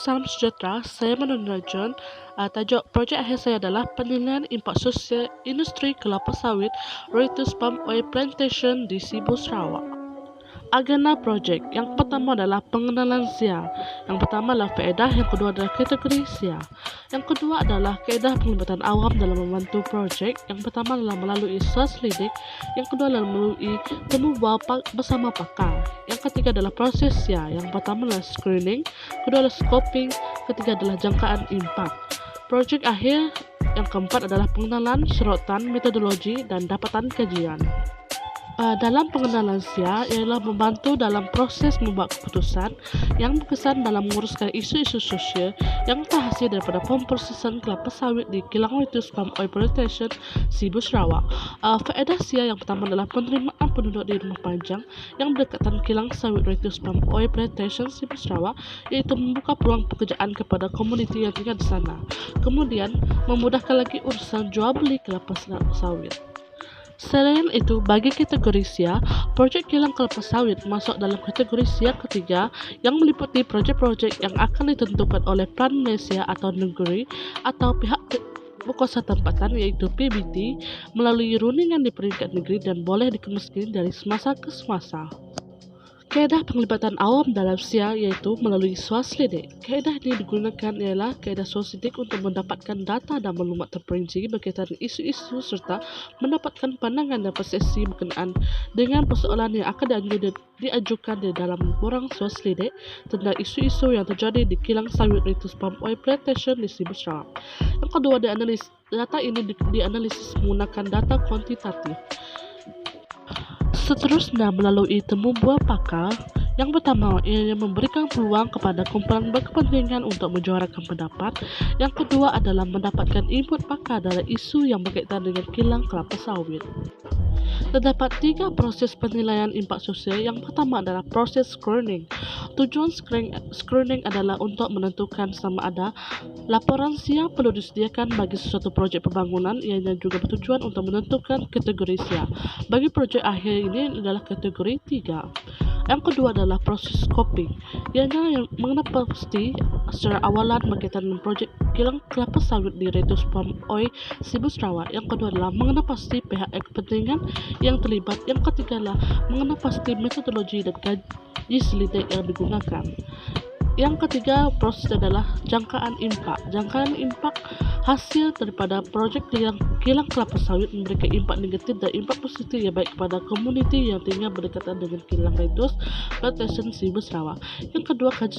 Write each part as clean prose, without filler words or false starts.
salam sejahtera. Saya Manunda John. Tajuk projek akhir saya adalah penilaian impak sosial industri kelapa sawit Ritus Palm Oil Plantation di Sibu, Sarawak. Agenda projek yang pertama adalah pengenalan SIA. Yang pertama adalah faedah, yang kedua adalah kategori SIA. Yang kedua adalah kaedah penglibatan awam dalam membantu projek. Yang pertama adalah melalui selidik, yang kedua adalah melalui temu bual bersama pakar. Yang ketiga adalah proses SIA. Yang pertama adalah screening, kedua adalah scoping, ketiga adalah jangkaan impak. Projek akhir yang keempat adalah pengenalan, sorotan, metodologi, dan dapatan kajian. Dalam pengenalan SIA ialah membantu dalam proses membuat keputusan yang berkesan dalam menguruskan isu-isu sosial yang terhasil daripada pemprosesan kelapa sawit di kilang Ritus Palm Oil Plantation Sibu, Sarawak. Faedah SIA yang pertama adalah penerimaan penduduk di rumah panjang yang berdekatan kilang sawit Ritus Palm Oil Plantation Sibu, Sarawak, iaitu membuka peluang pekerjaan kepada komuniti yang tinggal di sana. Kemudian memudahkan lagi urusan jual beli kelapa sawit. Selain itu, bagi kategori SIA, projek kilang kelapa sawit masuk dalam kategori SIA ketiga yang meliputi projek-projek yang akan ditentukan oleh Plan Malaysia atau negeri atau pihak berkuasa tempatan yaitu PBT melalui rundingan di peringkat negeri dan boleh dikemiskinan dari semasa ke semasa. Kaedah penglibatan awam dalam SIA yaitu melalui swaslidik. Kaedah ini digunakan ialah kaedah swaslidik untuk mendapatkan data dan maklumat terperinci berkaitan isu-isu serta mendapatkan pandangan dan persepsi berkenaan dengan persoalan yang akan diajukan di dalam borang swaslidik tentang isu-isu yang terjadi di kilang sawit Ritus Palm Oil Plantation di Sibu, Sarawak. Yang kedua, data ini dianalisis menggunakan data kuantitatif. Seterusnya melalui temu bual pakar. Yang pertama ia memberikan peluang kepada kumpulan berkepentingan untuk menyuarakan pendapat. Yang kedua adalah mendapatkan input pakar dalam isu yang berkaitan dengan kilang kelapa sawit. Terdapat 3 proses penilaian impak sosial. Yang pertama adalah proses screening. Tujuan screening adalah untuk menentukan sama ada laporan SIA perlu disediakan bagi sesuatu projek pembangunan. Ianya juga bertujuan untuk menentukan kategori SIA. Bagi projek akhir ini adalah kategori 3. Yang kedua adalah proses scoping. Ianya yang mengenai pasti secara awalan berkaitan dengan projek kilang kelapa sawit di Ritus Palm Oil Sibu, Sarawak. Yang kedua adalah mengenai pasti pihak kepentingan yang terlibat. Yang ketiga adalah mengenai pasti metodologi dan kaji selidik yang digunakan. Yang ketiga proses adalah jangkaan impak. Jangkaan impak hasil daripada projek kilang kelapa sawit memberikan impak negatif dan impak positif yang baik kepada komuniti yang tinggal berdekatan dengan kilang Ritus Plantation Sibu, Sarawak. Yang kedua, kaji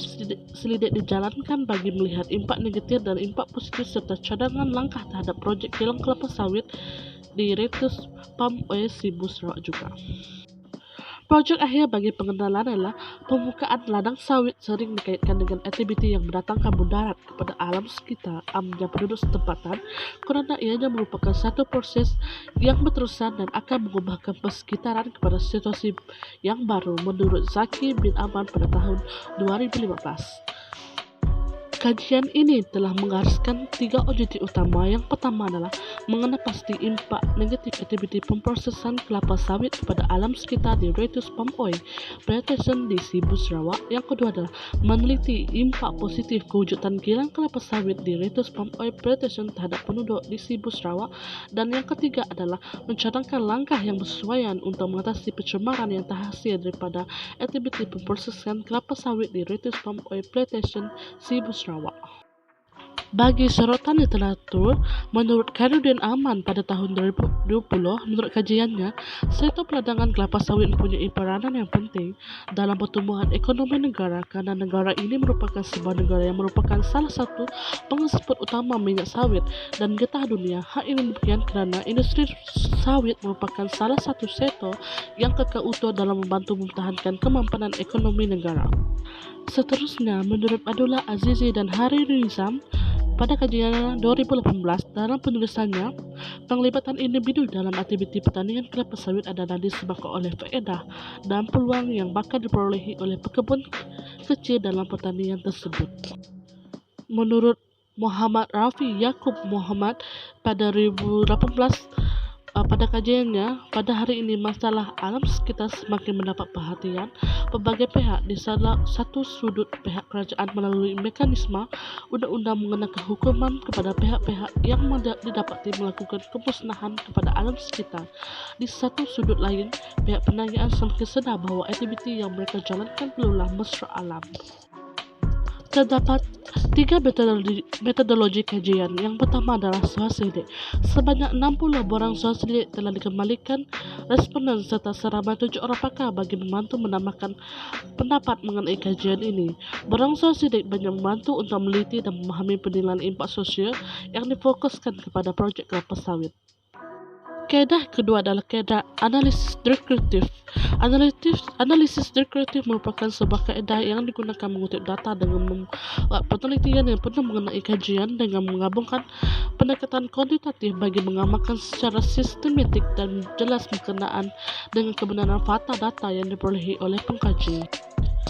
selidik dijalankan bagi melihat impak negatif dan impak positif serta cadangan langkah terhadap projek kilang kelapa sawit di Ritus Palm Oil Sibu, Sarawak juga. Projek akhir bagi pengenalan adalah pembukaan ladang sawit sering dikaitkan dengan aktiviti yang mendatangkan mudarat kepada alam sekitar yang penduduk setempatan kerana ianya merupakan satu proses yang berterusan dan akan mengubahkan persekitaran kepada situasi yang baru menurut Zaki bin Aman pada tahun 2015. Kajian ini telah menggariskan 3 objektif utama. Yang pertama adalah mengenai pasti impak negatif aktiviti pemprosesan kelapa sawit kepada alam sekitar di Ritus Palm Oil Plantation di Sibu, Sarawak. Yang kedua adalah meneliti impak positif kewujudan kilang kelapa sawit di Ritus Palm Oil Plantation terhadap penduduk di Sibu, Sarawak. Dan yang ketiga adalah mencadangkan langkah yang bersesuaian untuk mengatasi pencemaran yang terhasil daripada aktiviti pemprosesan kelapa sawit di Ritus Palm Oil Plantation Sibu, Sarawak. Bagi sorotan literatur, menurut Khairuddin Aman pada tahun 2020, menurut kajiannya, sektor perdagangan kelapa sawit mempunyai peranan yang penting dalam pertumbuhan ekonomi negara kerana negara ini merupakan sebuah negara yang merupakan salah satu pengekspor utama minyak sawit dan getah dunia. Hal ini demikian kerana industri sawit merupakan salah satu sektor yang kekal utuh dalam membantu mempertahankan kemampanan ekonomi negara. Seterusnya, menurut Abdullah Azizi dan Hariri Nizam, pada kajian 2018 dalam penulisannya, penglibatan individu dalam aktiviti pertanian kelapa sawit adalah disebabkan oleh faedah dan peluang yang bakal diperolehi oleh pekebun kecil dalam pertanian tersebut. Menurut Muhammad Rafi Yaakob Muhammad pada 2018 Pada kajiannya, pada hari ini masalah alam sekitar semakin mendapat perhatian berbagai pihak. Di salah satu sudut, pihak kerajaan melalui mekanisme undang-undang mengenakan hukuman kepada pihak-pihak yang didapati melakukan pemusnahan kepada alam sekitar. Di satu sudut lain, pihak penanyaan semakin sedar bahawa aktiviti yang mereka jalankan perlulah mesra alam. Terdapat 3 metodologi kajian. Yang pertama adalah swasidik. Sebanyak 60 laporan swasidik telah dikembalikan responden serta seramai 7 orang pakar bagi membantu menambahkan pendapat mengenai kajian ini. Borang swasidik banyak membantu untuk meliti dan memahami penilaian impak sosial yang difokuskan kepada projek kelapa sawit. Kaedah kedua adalah kaedah analisis deskriptif. Analisis deskriptif merupakan sebuah kaedah yang digunakan mengutip data dengan membuat penelitian yang penuh mengenai kajian dengan menggabungkan pendekatan kuantitatif bagi mengamalkan secara sistematik dan jelas berkenaan dengan kebenaran fakta data yang diperolehi oleh pengkaji.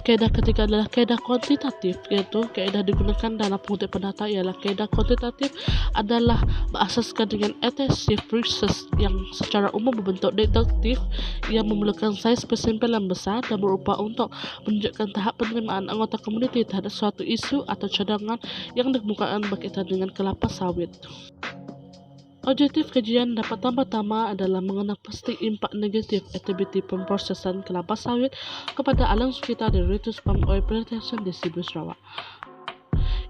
Kaedah ketiga adalah kaedah kuantitatif, iaitu kaedah digunakan dalam pengutipan data ialah kaedah kuantitatif adalah berasaskan dengan intensive research yang secara umum berbentuk deduktif yang memerlukan saiz persimpulan besar dan berupa untuk menunjukkan tahap penerimaan anggota komuniti terhadap suatu isu atau cadangan yang dikemukakan berkaitan dengan kelapa sawit. Objektif kajian dapat pertama adalah mengenal pasti impak negatif aktiviti pemprosesan kelapa sawit kepada alam sekitar di Ritus Palm Oil Plantation di Sibu Sarawak.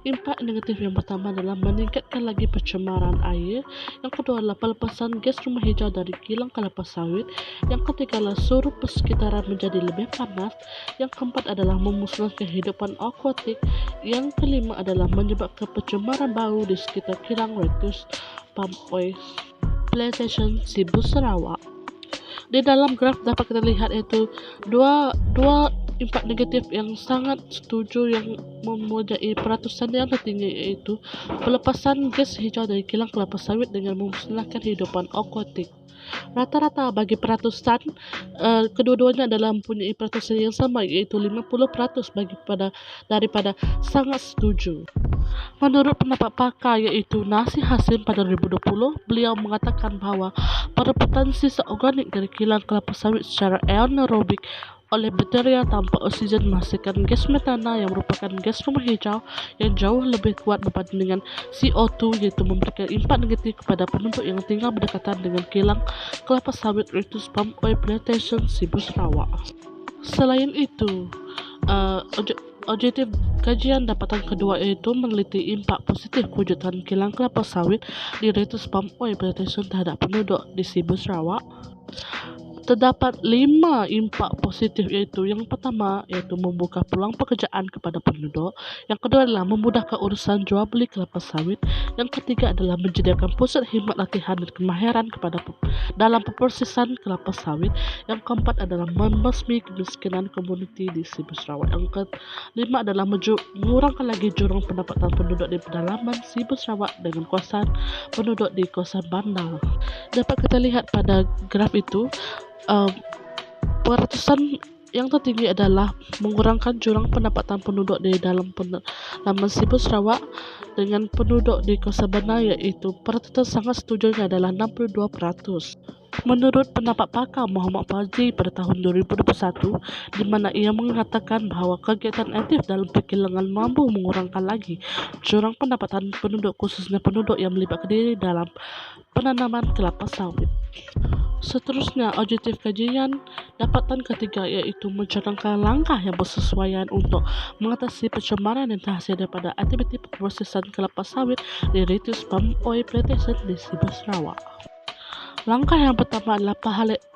Impak negatif yang pertama adalah meningkatkan lagi pencemaran air. Yang kedua adalah pelepasan gas rumah hijau dari kilang kelapa sawit. Yang ketiga adalah suhu persekitaran menjadi lebih panas. Yang keempat adalah memusnahkan kehidupan akuatik. Yang kelima adalah menyebabkan pencemaran bau di sekitar kilang Ritus Palm Oil Plantation Sibu Sarawak. Di dalam graf dapat kita lihat itu dua impak negatif yang sangat setuju yang mempunyai peratusan yang tertinggi, iaitu pelepasan gas hijau dari kilang kelapa sawit dengan memusnahkan kehidupan akuatik. Rata-rata bagi peratusan kedua-duanya adalah mempunyai peratusan yang sama, iaitu 50% daripada sangat setuju. Menurut pendapat pakar iaitu Nasir Hasim pada 2020, beliau mengatakan bahawa perebutan sisa organik dari kilang kelapa sawit secara anaerobik oleh bakteria tanpa oksigen menghasilkan gas metana yang merupakan gas rumah hijau yang jauh lebih kuat berbanding dengan CO2, iaitu memberikan impak negatif kepada penduduk yang tinggal berdekatan dengan kilang kelapa sawit Ritus Palm Oil Plantation Sibu Sarawak. Selain itu, objektif kajian dapatan kedua iaitu meneliti impak positif kewujudan kilang kelapa sawit di Ritus Palm Oil Plantation terhadap penduduk di Sibu Sarawak. Terdapat 5 impak positif, iaitu yang pertama iaitu membuka peluang pekerjaan kepada penduduk. Yang kedua adalah memudahkan urusan jual beli kelapa sawit. Yang ketiga adalah menyediakan pusat khidmat latihan dan kemahiran dalam pemprosesan kelapa sawit. Yang keempat adalah membasmi kemiskinan komuniti di Sibu Sarawak. Yang kelima adalah mengurangkan lagi jurang pendapatan penduduk di pedalaman Sibu Sarawak dengan kawasan penduduk di kawasan bandar. Dapat kita lihat pada graf itu, peratusan yang tertinggi adalah mengurangkan jurang pendapatan penduduk di dalam pedalaman Sibu Sarawak dengan penduduk di kawasan bandar, iaitu peratusan sangat setujunya adalah 62%. Menurut pendapat pakar Muhammad Fazli pada tahun 2021, di mana ia mengatakan bahawa kegiatan aktif dalam perkilangan mampu mengurangkan lagi jurang pendapatan penduduk, khususnya penduduk yang melibatkan diri dalam penanaman kelapa sawit. Seterusnya, objektif kajian dapatan ketiga iaitu mencadangkan langkah yang bersesuaian untuk mengatasi pencemaran yang terhasil daripada aktiviti pemprosesan kelapa sawit di Ritus Palm Oil Plantation di Sibu Sarawak. Langkah yang pertama adalah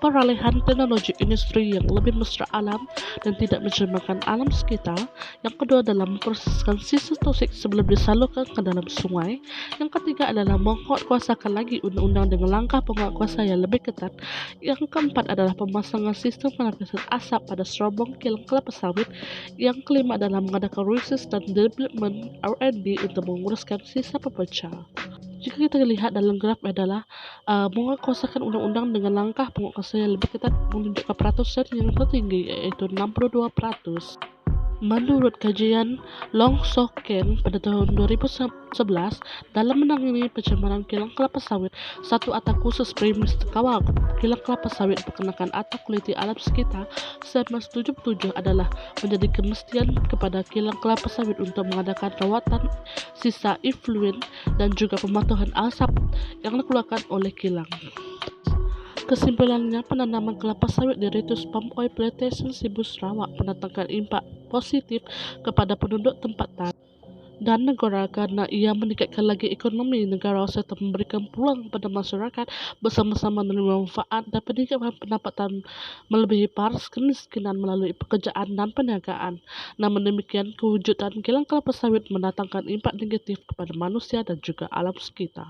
peralihan teknologi industri yang lebih mesra alam dan tidak mencemarkan alam sekitar. Yang kedua adalah memproseskan sisa toksik sebelum disalurkan ke dalam sungai. Yang ketiga adalah menguatkuasakan lagi undang-undang dengan langkah penguatkuasaan yang lebih ketat. Yang keempat adalah pemasangan sistem penapisan asap pada serobong kilang kelapa sawit. Yang kelima adalah mengadakan research dan development R&D untuk menguruskan sisa pepecah. Jika kita lihat dalam graf adalah menguatkuasakan undang-undang dengan langkah penguatkuasaan yang lebih ketat menunjukkan peratusan yang tertinggi, iaitu 62%. Menurut kajian Long Sok Keng pada tahun 2011 dalam menangani pencemaran kilang kelapa sawit, satu atap khusus premis kawal kilang kelapa sawit perkenakan atap kuliti alam sekitar 1977 adalah menjadi kemestian kepada kilang kelapa sawit untuk mengadakan rawatan sisa efluen dan juga pemantauan asap yang dikeluarkan oleh kilang. Kesimpulannya, penanaman kelapa sawit di Ritus Palm Oil Plantation Sibu Sarawak mendatangkan impak positif kepada penduduk tempatan dan negara karena ia meningkatkan lagi ekonomi negara serta memberikan peluang kepada masyarakat bersama-sama menerima manfaat dan peningkatan pendapatan melebihi paras kemiskinan melalui pekerjaan dan perniagaan. Namun demikian, kewujudan kilang kelapa sawit mendatangkan impak negatif kepada manusia dan juga alam sekitar.